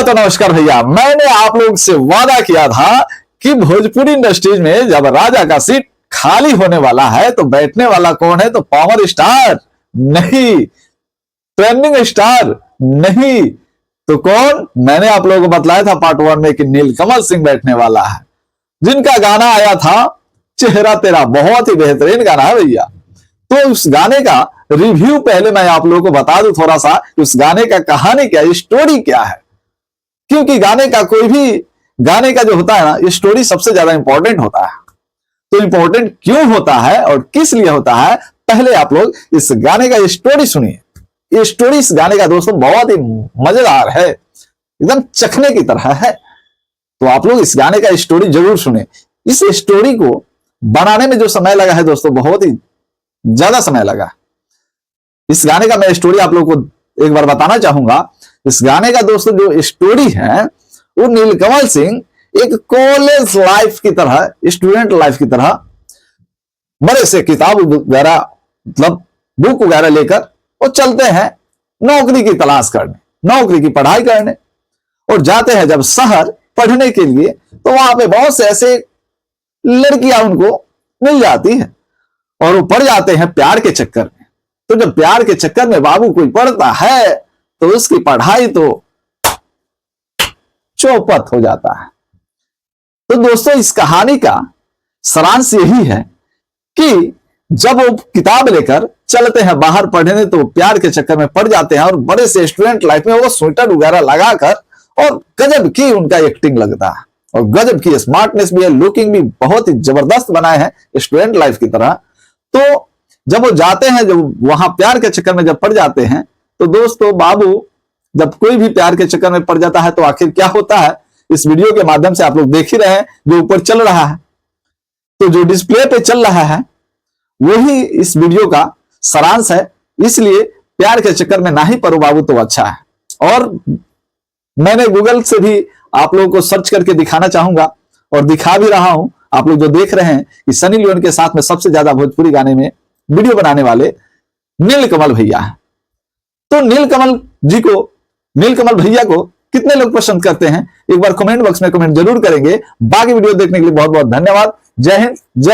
हाँ तो नमस्कार भैया, मैंने आप लोग से वादा किया था कि भोजपुरी इंडस्ट्रीज में जब राजा का सीट खाली होने वाला है तो बैठने वाला कौन है, तो पावर स्टार नहीं, ट्रेंडिंग स्टार नहीं, तो कौन? मैंने आप लोगों को बतलाया था पार्ट 1 में कि नीलकमल सिंह बैठने वाला है, जिनका गाना आया था चेहरा तेरा, बहुत ही बेहतरीन गाना है भैया। तो उस गाने का रिव्यू पहले मैं आप लोगों को बता दूं थोड़ा सा, उस गाने का कहानी क्या है, स्टोरी क्या है, क्योंकि गाने का कोई भी गाने का जो होता है ना, स्टोरी सबसे ज्यादा इंपॉर्टेंट होता है। तो इंपॉर्टेंट क्यों होता है और किस लिए होता है, पहले आप लोग इस गाने का स्टोरी सुनिए। ये स्टोरी इस गाने का दोस्तों बहुत ही मजेदार है, एकदम चखने की तरह है। तो आप लोग इस गाने का स्टोरी जरूर सुने। इस स्टोरी को बनाने में जो समय लगा है दोस्तों, बहुत ही ज्यादा समय लगा। इस गाने का मैं स्टोरी आप लोग को एक बार बताना चाहूंगा। इस गाने का दोस्तों जो स्टोरी है, वो नीलकमल सिंह एक कॉलेज लाइफ की तरह, स्टूडेंट लाइफ की तरह बड़े से किताब वगैरह, मतलब बुक वगैरह लेकर वो चलते हैं नौकरी की तलाश करने, नौकरी की पढ़ाई करने, और जाते हैं जब शहर पढ़ने के लिए, तो वहां पे बहुत से ऐसे लड़कियां उनको मिल जाती है और वो पड़ जाते हैं प्यार के चक्कर में। तो जब प्यार के चक्कर में बाबू कोई पड़ता है तो उसकी पढ़ाई तो चौपट हो जाता है। तो दोस्तों इस कहानी का सारांश यही है कि जब वो किताब लेकर चलते हैं बाहर पढ़ने, तो प्यार के चक्कर में पड़ जाते हैं और बड़े से स्टूडेंट लाइफ में वो स्वेटर वगैरह लगाकर, और गजब की उनका एक्टिंग लगता है और गजब की स्मार्टनेस भी है, लुकिंग भी बहुत ही जबरदस्त बनाए हैं स्टूडेंट लाइफ की तरह। तो जब वो जाते हैं, जब वहां प्यार के चक्कर में जब पड़ जाते हैं, तो दोस्तों बाबू जब कोई भी प्यार के चक्कर में पड़ जाता है तो आखिर क्या होता है, इस वीडियो के माध्यम से आप लोग देख ही रहे हैं। जो ऊपर चल रहा है, तो जो डिस्प्ले पे चल रहा है, वही इस वीडियो का सारांश है। इसलिए प्यार के चक्कर में ना ही पड़ो बाबू तो अच्छा है। और मैंने गूगल से भी आप लोगों को सर्च करके दिखाना चाहूंगा और दिखा भी रहा हूं। आप लोग जो देख रहे हैं कि सनी लियोन के साथ में सबसे ज्यादा भोजपुरी गाने में वीडियो बनाने वाले नीलकमल भैया हैं। तो नीलकमल जी को, नीलकमल भैया को कितने लोग पसंद करते हैं, एक बार कमेंट बॉक्स में कमेंट जरूर करेंगे। बाकी वीडियो देखने के लिए बहुत बहुत धन्यवाद। जय हिंद, जय